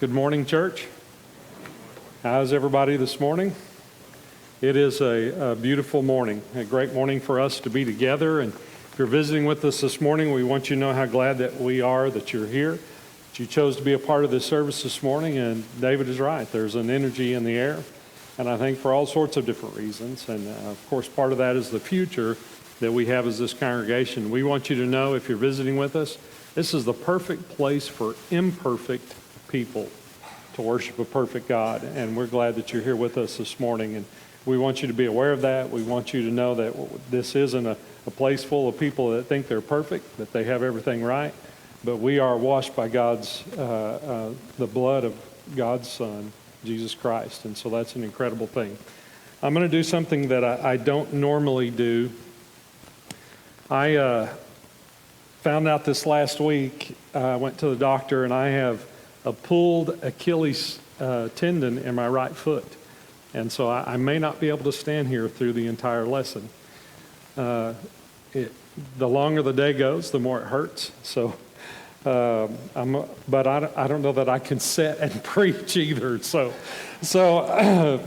Good morning, church. How's everybody this morning? It is a beautiful morning, a great morning for us to be together. And if you're visiting with us this morning, we want you to know how glad that we are that you're here, that you chose to be a part of this service this morning. And David is right. There's an energy in the air, and I think for all sorts of different reasons. And of course, part of that is the future that we have as this congregation. We want you to know, if you're visiting with us, this is the perfect place for imperfect people to worship a perfect God, and we're glad that you're here with us this morning, and we want you to be aware of that. We want you to know that this isn't a place full of people that think they're perfect, that they have everything right, but we are washed by the blood of God's Son, Jesus Christ, and so that's an incredible thing. I'm going to do something that I don't normally do. I found out this last week. I went to the doctor, and I have a pulled Achilles tendon in my right foot. And so I may not be able to stand here through the entire lesson. The longer the day goes, the more it hurts. So, but I don't know that I can sit and preach either. So,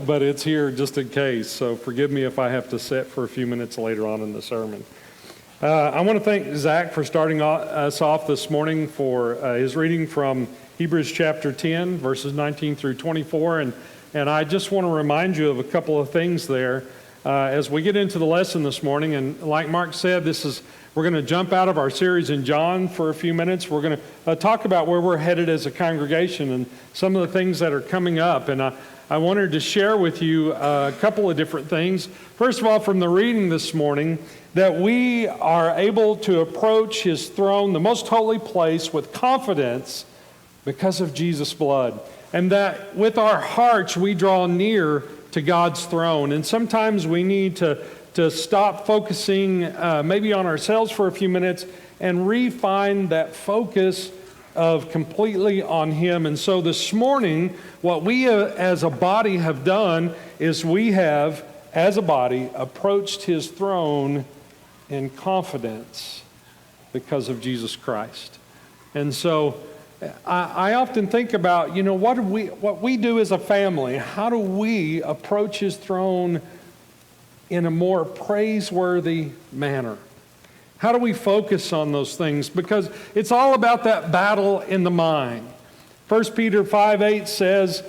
but it's here just in case. So forgive me if I have to sit for a few minutes later on in the sermon. I want to thank Zach for starting us off this morning for his reading from Hebrews chapter 10, verses 19 through 24. And I just want to remind you of a couple of things there as we get into the lesson this morning. And like Mark said, we're going to jump out of our series in John for a few minutes. We're going to talk about where we're headed as a congregation and some of the things that are coming up. And I wanted to share with you a couple of different things. First of all, from the reading this morning, that we are able to approach His throne, the most holy place, with confidence because of Jesus' blood. And that with our hearts we draw near to God's throne. And sometimes we need to stop focusing maybe on ourselves for a few minutes and refine that focus of completely on Him. And so this morning, what we as a body have done is we have, as a body, approached His throne in confidence because of Jesus Christ. And so I often think about, what we do as a family. How do we approach His throne in a more praiseworthy manner? How do we focus on those things? Because it's all about that battle in the mind. 1 Peter 5:8 says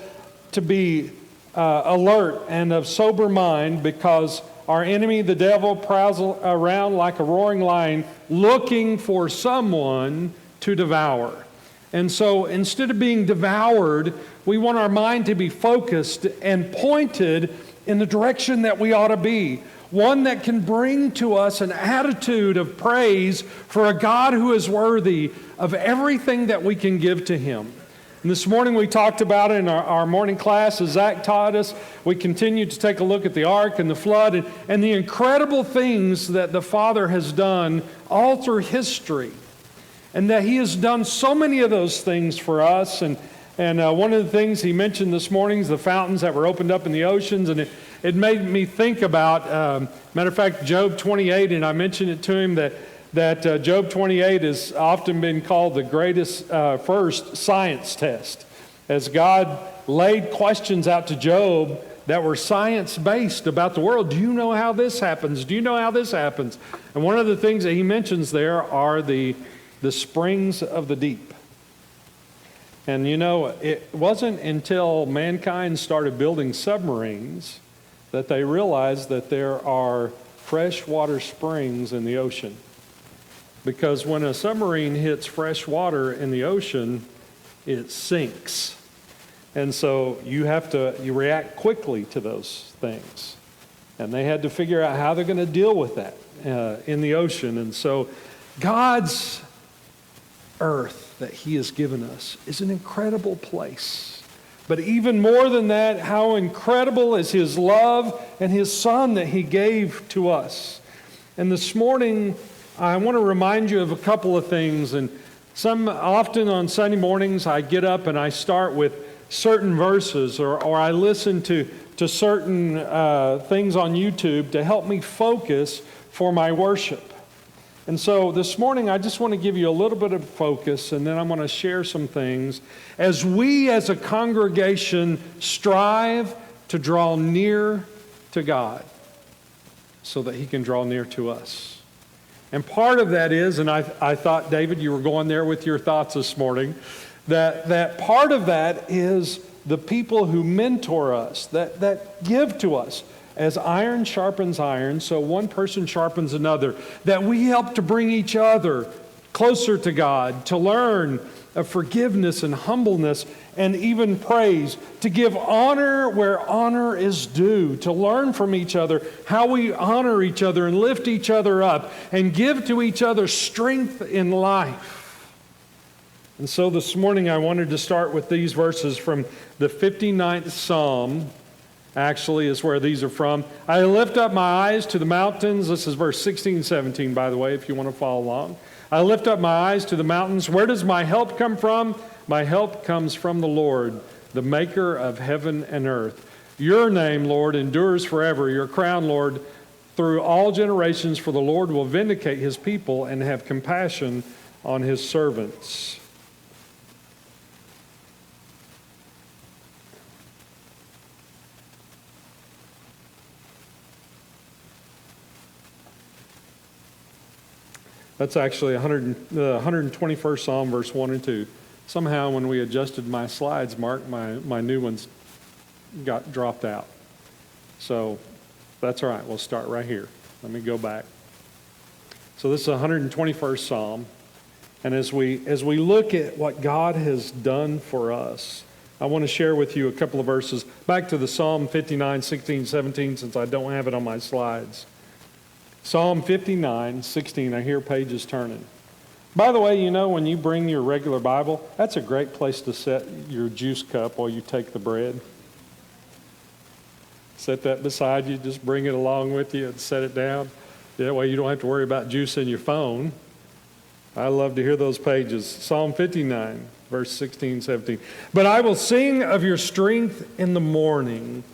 to be alert and of sober mind, because our enemy, the devil, prowls around like a roaring lion looking for someone to devour. And so instead of being devoured, we want our mind to be focused and pointed in the direction that we ought to be. One that can bring to us an attitude of praise for a God who is worthy of everything that we can give to Him. And this morning we talked about it in our morning class as Zach taught us. We continued to take a look at the ark and the flood and the incredible things that the Father has done all through history. And that He has done so many of those things for us. And one of the things He mentioned this morning is the fountains that were opened up in the oceans. And it made me think about, matter of fact, Job 28. And I mentioned it to him that Job 28 has often been called the greatest first science test. As God laid questions out to Job that were science-based about the world. Do you know how this happens? Do you know how this happens? And one of the things that he mentions there are the springs of the deep. And it wasn't until mankind started building submarines that they realized that there are freshwater springs in the ocean. Because when a submarine hits fresh water in the ocean, it sinks. And so you react quickly to those things. And they had to figure out how they're going to deal with that in the ocean. And so God's earth that He has given us is an incredible place. But even more than that, how incredible is His love and His Son that He gave to us. And this morning, I want to remind you of a couple of things. And often on Sunday mornings, I get up and I start with certain verses, or I listen to certain things on YouTube to help me focus for my worship. And so this morning, I just want to give you a little bit of focus, and then I'm going to share some things as we as a congregation strive to draw near to God so that He can draw near to us. And part of that is, and I thought, David, you were going there with your thoughts this morning, that part of that is the people who mentor us, that give to us. As iron sharpens iron, so one person sharpens another, that we help to bring each other closer to God, to learn of forgiveness and humbleness and even praise, to give honor where honor is due, to learn from each other how we honor each other and lift each other up and give to each other strength in life. And so this morning I wanted to start with these verses from the 59th Psalm. Actually, is where these are from. I lift up my eyes to the mountains. This is verse 16 and 17, by the way, if you want to follow along. I lift up my eyes to the mountains. Where does my help come from? My help comes from the Lord, the maker of heaven and earth. Your name, Lord, endures forever. Your crown, Lord, through all generations, for the Lord will vindicate His people and have compassion on His servants. That's actually the 121st Psalm, verse 1 and 2. Somehow when we adjusted my slides, Mark, my new ones got dropped out. So that's all right. We'll start right here. Let me go back. So this is the 121st Psalm. And as we look at what God has done for us, I want to share with you a couple of verses. Back to the Psalm 59, 16, 17, since I don't have it on my slides. Psalm 59, 16, I hear pages turning. By the way, you know, when you bring your regular Bible, that's a great place to set your juice cup while you take the bread. Set that beside you, just bring it along with you and set it down. That way you don't have to worry about juice in your phone. I love to hear those pages. Psalm 59, verse 16, 17. But I will sing of your strength in the morning.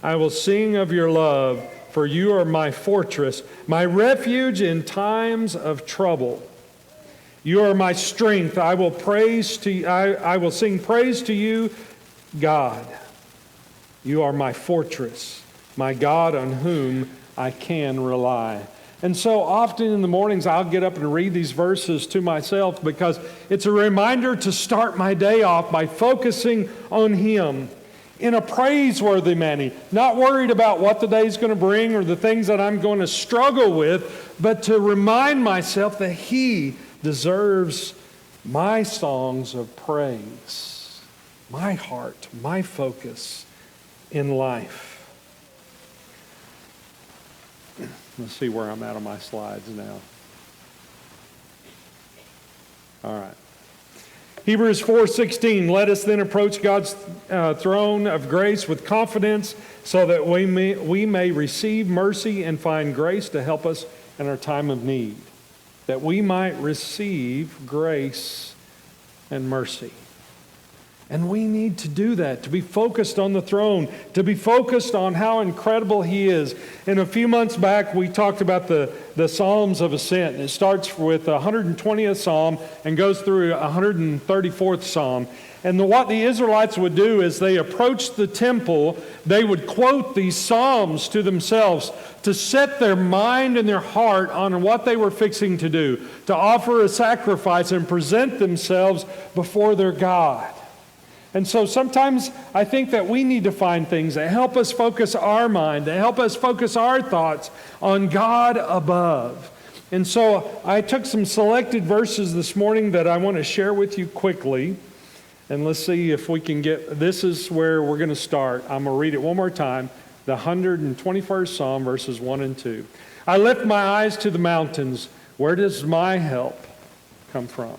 I will sing of your love. For you are my fortress, my refuge in times of trouble. You are my strength. I will sing praise to you, God. You are my fortress, my God on whom I can rely. And so often in the mornings I'll get up and read these verses to myself because it's a reminder to start my day off by focusing on Him. In a praiseworthy manner, not worried about what the day's going to bring or the things that I'm going to struggle with, but to remind myself that He deserves my songs of praise, my heart, my focus in life. Let's see where I'm at on my slides now. All right. Hebrews 4:16, let us then approach God's throne of grace with confidence so that we may receive mercy and find grace to help us in our time of need. That we might receive grace and mercy. And we need to do that, to be focused on the throne, to be focused on how incredible He is. And a few months back, we talked about the Psalms of Ascent. It starts with the 120th Psalm and goes through 134th Psalm. And what the Israelites would do is they approached the temple, they would quote these Psalms to themselves to set their mind and their heart on what they were fixing to do, to offer a sacrifice and present themselves before their God. And so sometimes I think that we need to find things that help us focus our mind, that help us focus our thoughts on God above. And so I took some selected verses this morning that I want to share with you quickly. And let's see if we can get, this is where we're going to start. I'm going to read it one more time. The 121st Psalm, verses 1 and 2. I lift my eyes to the mountains. Where does my help come from?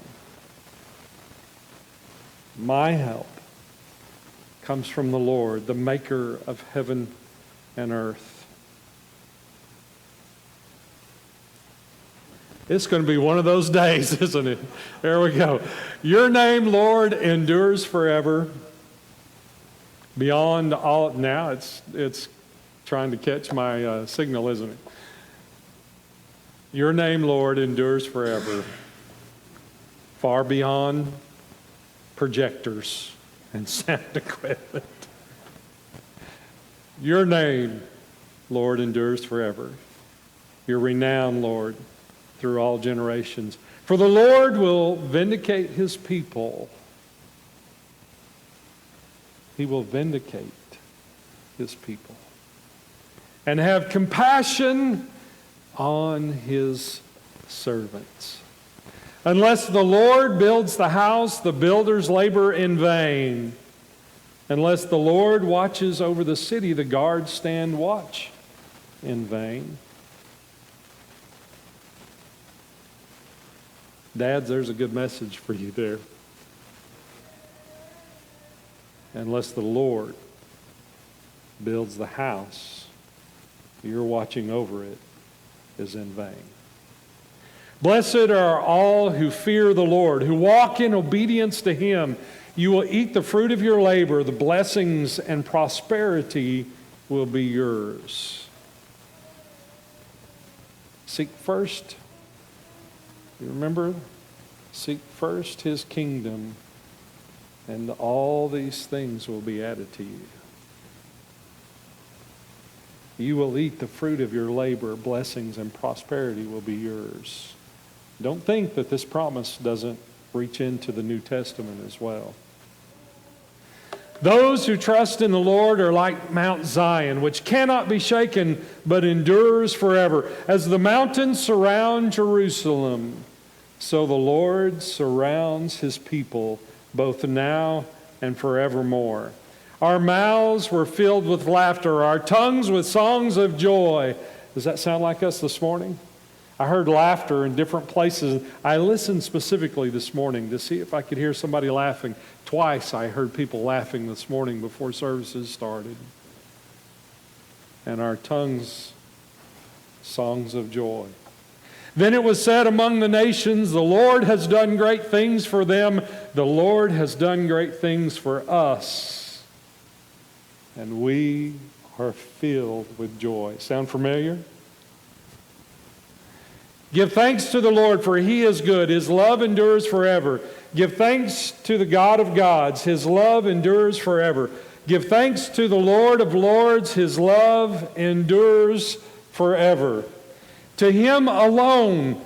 My help comes from the Lord, the maker of heaven and earth. It's going to be one of those days, isn't it? There we go. Your name, Lord, endures forever. Beyond all, now it's trying to catch my signal, isn't it? Your name, Lord, endures forever, far beyond projectors and sound equipment. Your name, Lord, endures forever. Your renown, Lord, through all generations. For the Lord will vindicate his people. He will vindicate his people and have compassion on his servants. Unless the Lord builds the house, the builders labor in vain. Unless the Lord watches over the city, the guards stand watch in vain. Dads, there's a good message for you there. Unless the Lord builds the house, your watching over it is in vain. Blessed are all who fear the Lord, who walk in obedience to him. You will eat the fruit of your labor. The blessings and prosperity will be yours. Seek first, you remember? Seek first his kingdom, and all these things will be added to you. You will eat the fruit of your labor. Blessings and prosperity will be yours. Don't think that this promise doesn't reach into the New Testament as well. Those who trust in the Lord are like Mount Zion, which cannot be shaken, but endures forever. As the mountains surround Jerusalem, so the Lord surrounds his people, both now and forevermore. Our mouths were filled with laughter, our tongues with songs of joy. Does that sound like us this morning? I heard laughter in different places. I listened specifically this morning to see if I could hear somebody laughing. Twice I heard people laughing this morning before services started. And our tongues, songs of joy. Then it was said among the nations, the Lord has done great things for them. The Lord has done great things for us. And we are filled with joy. Sound familiar? Give thanks to the Lord, for he is good. His love endures forever. Give thanks to the God of gods. His love endures forever. Give thanks to the Lord of lords. His love endures forever. To him alone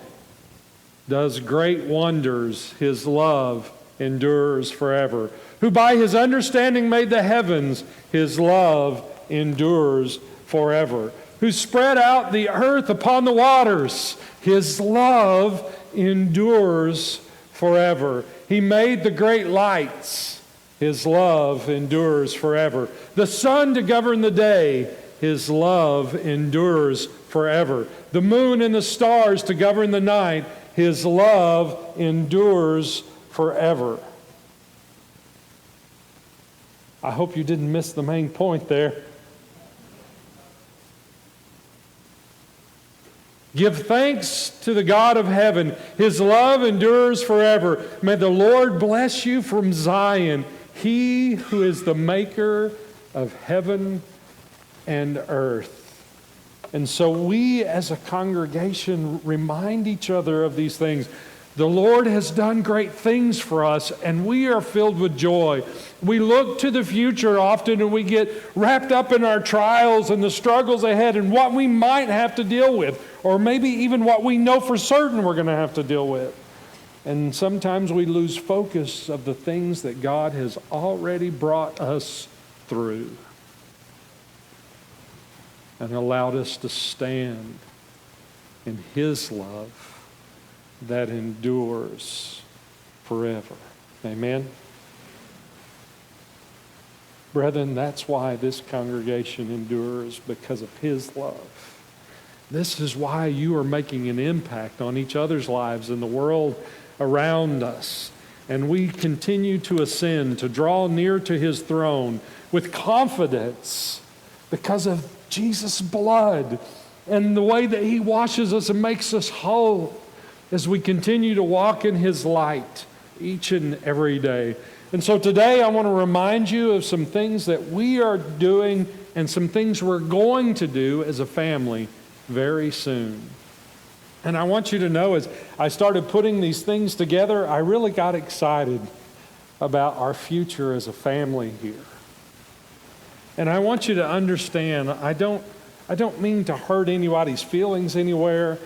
does great wonders. His love endures forever. Who by his understanding made the heavens. His love endures forever. Who spread out the earth upon the waters. His love endures forever. He made the great lights. His love endures forever. The sun to govern the day. His love endures forever. The moon and the stars to govern the night. His love endures forever. I hope you didn't miss the main point there. Give thanks to the God of heaven. His love endures forever. May the Lord bless you from Zion, he who is the maker of heaven and earth. And so we as a congregation remind each other of these things. The Lord has done great things for us, and we are filled with joy. We look to the future often, and we get wrapped up in our trials and the struggles ahead and what we might have to deal with, or maybe even what we know for certain we're going to have to deal with. And sometimes we lose focus of the things that God has already brought us through and allowed us to stand in his love that endures forever. Amen? Brethren, that's why this congregation endures, because of his love. This is why you are making an impact on each other's lives in the world around us. And we continue to ascend, to draw near to his throne with confidence because of Jesus' blood and the way that he washes us and makes us whole as we continue to walk in his light each and every day. And so today I want to remind you of some things that we are doing and some things we're going to do as a family very soon. And I want you to know, as I started putting these things together, I really got excited about our future as a family here. And I want you to understand, I don't mean to hurt anybody's feelings anywhere,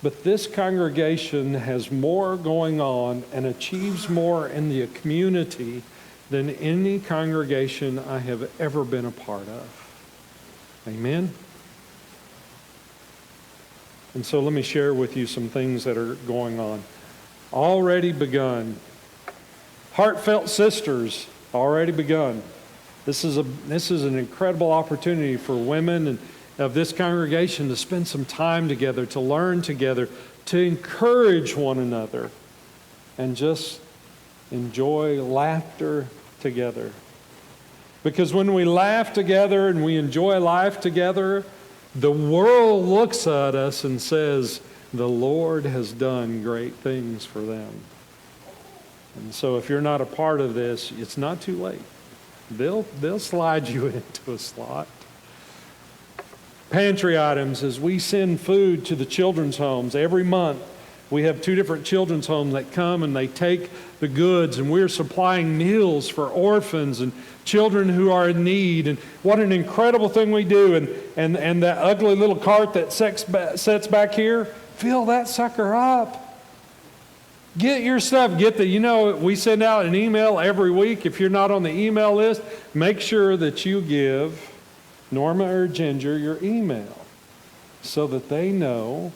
but this congregation has more going on and achieves more in the community than any congregation I have ever been a part of. Amen? And so let me share with you some things that are going on. Already begun. Heartfelt Sisters, already begun. This is an incredible opportunity for women of this congregation to spend some time together, to learn together, to encourage one another, and just enjoy laughter together. Because when we laugh together and we enjoy life together, the world looks at us and says, the Lord has done great things for them. And so if you're not a part of this, it's not too late. They'll slide you into a slot. Pantry items, as we send food to the children's homes every month, we have 2 different children's homes that come and they take the goods, and we're supplying meals for orphans and children who are in need. And what an incredible thing we do. And that ugly little cart that sits back here, fill that sucker up. Get your stuff. We send out an email every week. If you're not on the email list, make sure that you give Norma or Ginger your email so that they know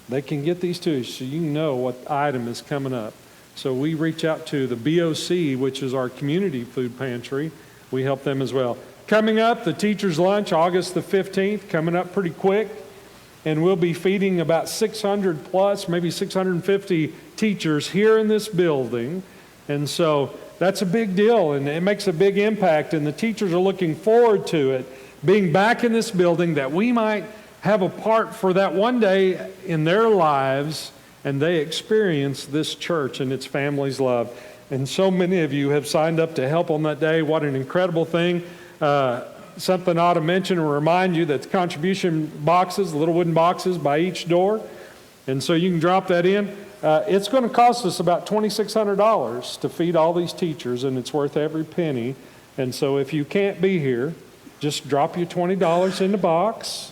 they can get these to you, so you know what item is coming up. So we reach out to the BOC, which is our community food pantry. We help them as well. Coming up, the teacher's lunch, August the 15th, coming up pretty quick. And we'll be feeding about 600 plus, maybe 650 teachers here in this building. And so that's a big deal, and it makes a big impact. And the teachers are looking forward to it, being back in this building, that we might have a part for that one day in their lives, and they experience this church and its family's love. And so many of you have signed up to help on that day. What an incredible thing. Something I ought to mention and remind you that the contribution boxes, little wooden boxes by each door, and so you can drop that in. It's going to cost us about $2,600 to feed all these teachers, and it's worth every penny. And so if you can't be here, just drop your $20 in the box.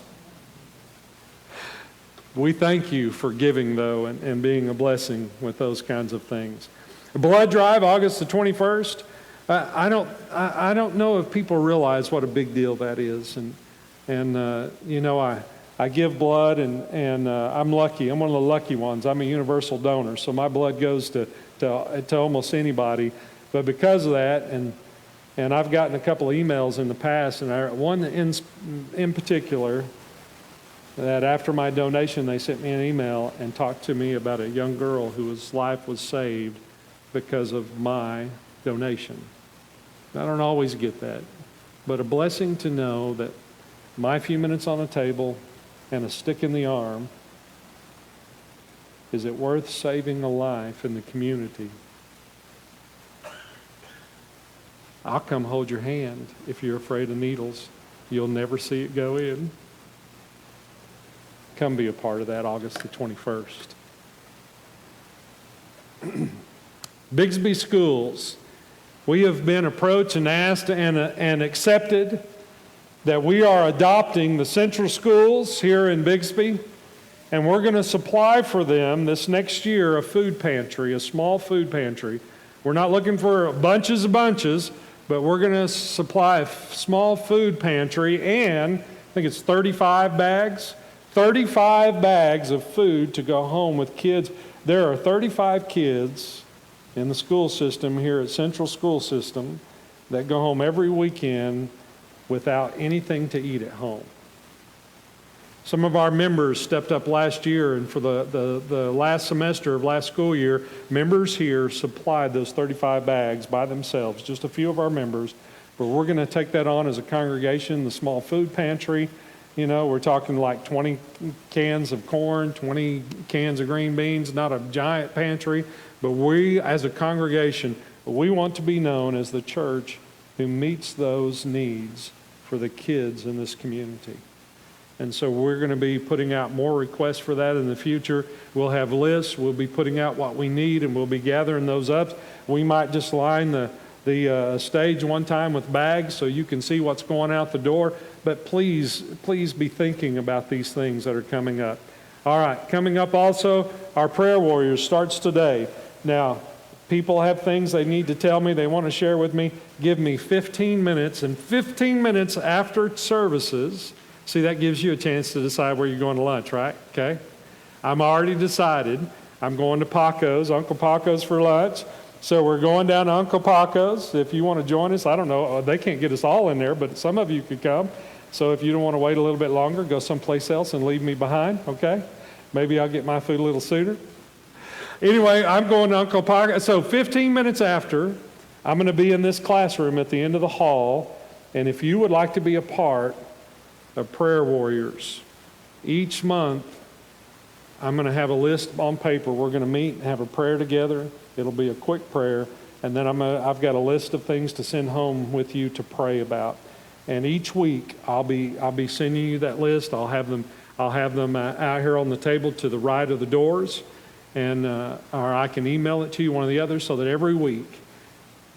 We thank you for giving, though, and being a blessing with those kinds of things. A blood drive, August the 21st. I don't know if people realize what a big deal that is. I give blood, and I'm lucky. I'm one of the lucky ones. I'm a universal donor, so my blood goes to almost anybody. But because of that, and I've gotten a couple of emails in the past, and one in particular, that after my donation, they sent me an email and talked to me about a young girl whose life was saved because of my donation. I don't always get that, but a blessing to know that my few minutes on a table and a stick in the arm, is it worth saving a life in the community? I'll come hold your hand if you're afraid of needles. You'll never see it go in. Come be a part of that August the 21st. Bixby Schools. We have been approached and asked and accepted that we are adopting the Central Schools here in Bixby, and we're going to supply for them this next year a food pantry, a small food pantry. We're not looking for bunches of bunches, but we're going to supply a small food pantry, and I think it's 35 bags of food to go home with kids. There are 35 kids in the school system here at Central School System that go home every weekend without anything to eat at home. Some of our members stepped up last year, and for the last semester of last school year, members here supplied those 35 bags by themselves, just a few of our members. But we're going to take that on as a congregation, the small food pantry. You know, we're talking like 20 cans of corn, 20 cans of green beans, not a giant pantry. But we, as a congregation, we want to be known as the church who meets those needs for the kids in this community. And so we're going to be putting out more requests for that in the future. We'll have lists. We'll be putting out what we need, and we'll be gathering those up. We might just line the stage one time with bags so you can see what's going out the door. But please be thinking about these things that are coming up. All right, coming up also, our prayer warriors starts today. Now, people have things they need to tell me, they want to share with me. Give me 15 minutes, and 15 minutes after services. See, that gives you a chance to decide where you're going to lunch, right? Okay. I'm already decided. I'm going to Paco's, Uncle Paco's for lunch. So we're going down to Uncle Paco's. If you want to join us, I don't know. They can't get us all in there, but some of you could come. So if you don't want to wait a little bit longer, go someplace else and leave me behind, okay? Maybe I'll get my food a little sooner. Anyway, I'm going to Uncle Paco's. So 15 minutes after, I'm going to be in this classroom at the end of the hall. And if you would like to be a part of Prayer Warriors, each month I'm going to have a list on paper. We're going to meet and have a prayer together. It'll be a quick prayer, and then I've got a list of things to send home with you to pray about. And each week I'll be sending you that list. I'll have them out here on the table to the right of the doors, and or I can email it to you, one or the other, so that every week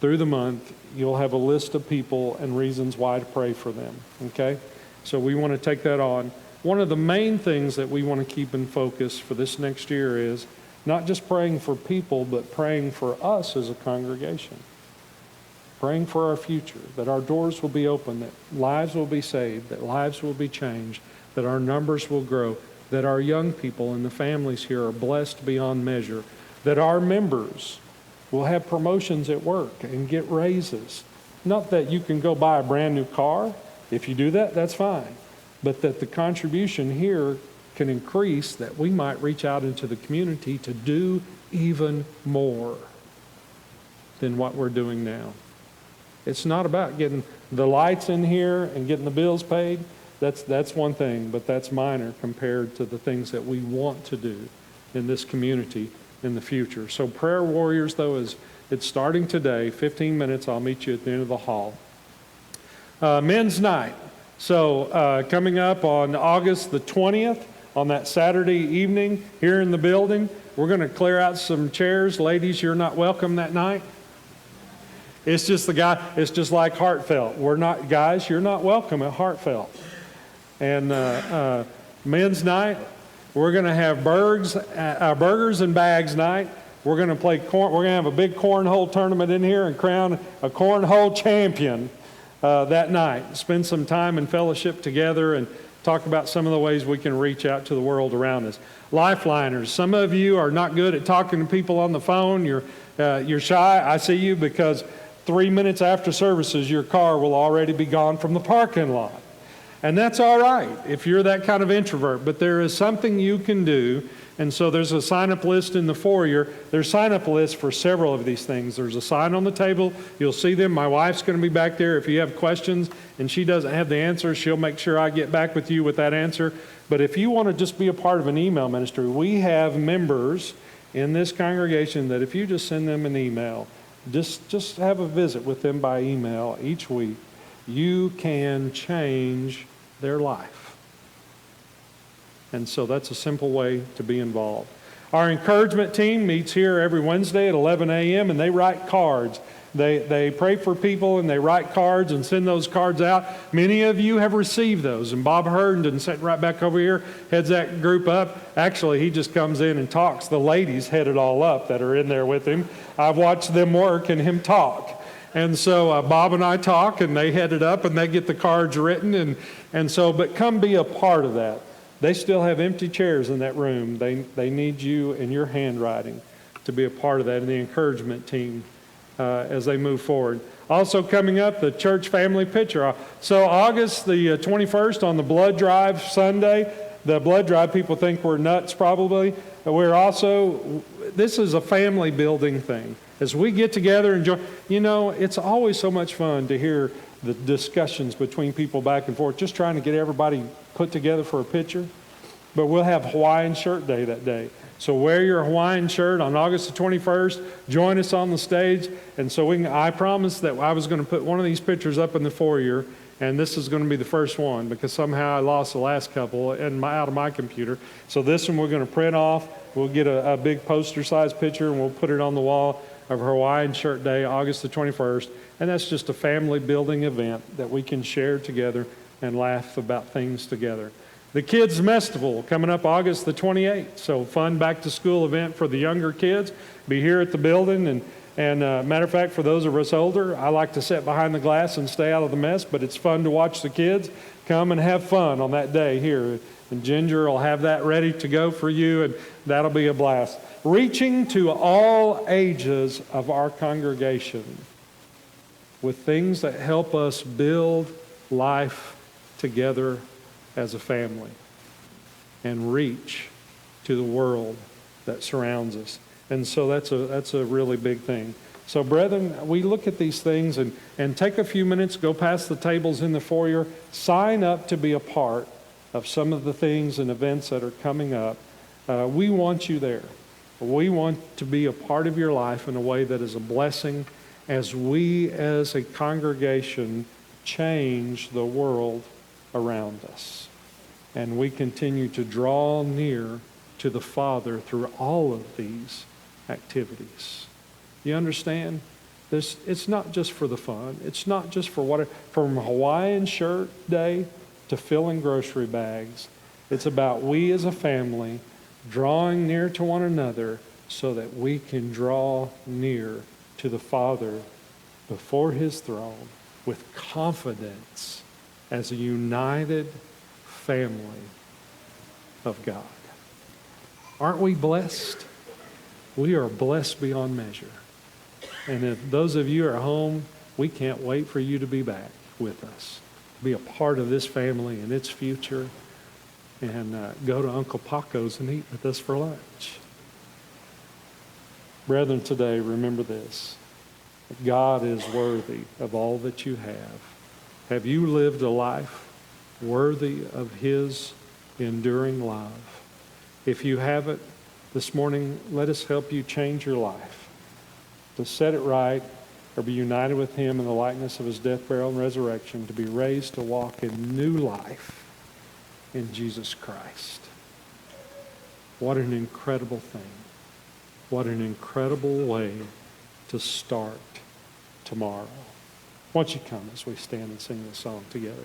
through the month you'll have a list of people and reasons why to pray for them. Okay. So we want to take that on. One of the main things that we want to keep in focus for this next year is not just praying for people, but praying for us as a congregation. Praying for our future, that our doors will be open, that lives will be saved, that lives will be changed, that our numbers will grow, that our young people and the families here are blessed beyond measure, that our members will have promotions at work and get raises. Not that you can go buy a brand new car. If you do that, that's fine. But that the contribution here can increase, that we might reach out into the community to do even more than what we're doing now. It's not about getting the lights in here and getting the bills paid. That's one thing, but that's minor compared to the things that we want to do in this community in the future. So Prayer Warriors, though, it's starting today, 15 minutes. I'll meet you at the end of the hall. Men's Night. So coming up on August the 20th, on that Saturday evening here in the building, we're going to clear out some chairs. Ladies, you're not welcome that night. It's just like Heartfelt. Guys, you're not welcome at Heartfelt. And Men's Night, we're going to have burgers and bags night. We're going to play we're going to have a big cornhole tournament in here and crown a cornhole champion that night. Spend some time in fellowship together and talk about some of the ways we can reach out to the world around us. Lifeliners, some of you are not good at talking to people on the phone. You're shy. I see you, because 3 minutes after services, your car will already be gone from the parking lot. And that's all right if you're that kind of introvert, but there is something you can do. And so there's a sign-up list in the foyer. There's sign-up lists for several of these things. There's a sign on the table. You'll see them. My wife's going to be back there. If you have questions and she doesn't have the answer, she'll make sure I get back with you with that answer. But if you want to just be a part of an email ministry, we have members in this congregation that if you just send them an email, just have a visit with them by email each week, you can change their life. And so that's a simple way to be involved. Our encouragement team meets here every Wednesday at 11 a.m. and they write cards. They pray for people and they write cards and send those cards out. Many of you have received those. And Bob Herndon, sitting right back over here, heads that group up. Actually, he just comes in and talks. The ladies head it all up that are in there with him. I've watched them work and him talk. And so Bob and I talk and they head it up and they get the cards written. But come be a part of that. They still have empty chairs in that room. They need you and your handwriting to be a part of that, and the encouragement team as they move forward. Also coming up, the church family picture. So August the 21st on the blood drive Sunday. The blood drive, people think we're nuts probably. This is a family building thing. As we get together and join, it's always so much fun to hear the discussions between people back and forth, just trying to get everybody put together for a picture. But we'll have Hawaiian shirt day that day. So wear your Hawaiian shirt on August the 21st. Join us on the stage. And so I promised that I was going to put one of these pictures up in the foyer. And this is going to be the first one because somehow I lost the last couple out of my computer. So this one we're going to print off. We'll get a big poster-sized picture and we'll put it on the wall of Hawaiian Shirt Day, August the 21st. And that's just a family-building event that we can share together and laugh about things together. The Kids Festival coming up August the 28th. So fun back-to-school event for the younger kids. Be here at the building. And matter of fact, for those of us older, I like to sit behind the glass and stay out of the mess, but it's fun to watch the kids come and have fun on that day here. And Ginger will have that ready to go for you, and that'll be a blast. Reaching to all ages of our congregation with things that help us build life together as a family and reach to the world that surrounds us. And so that's a really big thing. So brethren, we look at these things and take a few minutes, go past the tables in the foyer, sign up to be a part of some of the things and events that are coming up. We want you there. We want to be a part of your life in a way that is a blessing as we as a congregation change the world around us. And we continue to draw near to the Father through all of these activities. You understand? It's not just for the fun. It's not just for from Hawaiian Shirt Day to filling grocery bags. It's about we as a family drawing near to one another so that we can draw near to the Father before His throne with confidence as a united family of God. Aren't we blessed? We are blessed beyond measure. And if those of you are at home, we can't wait for you to be back with us. Be a part of this family and its future. And go to Uncle Paco's and eat with us for lunch. Brethren, today, remember this. God is worthy of all that you have. Have you lived a life worthy of His enduring love? If you haven't, this morning, let us help you change your life, to set it right, or be united with Him in the likeness of His death, burial, and resurrection, to be raised to walk in new life in Jesus Christ. What an incredible thing. What an incredible way to start tomorrow. Why don't you come as we stand and sing this song together?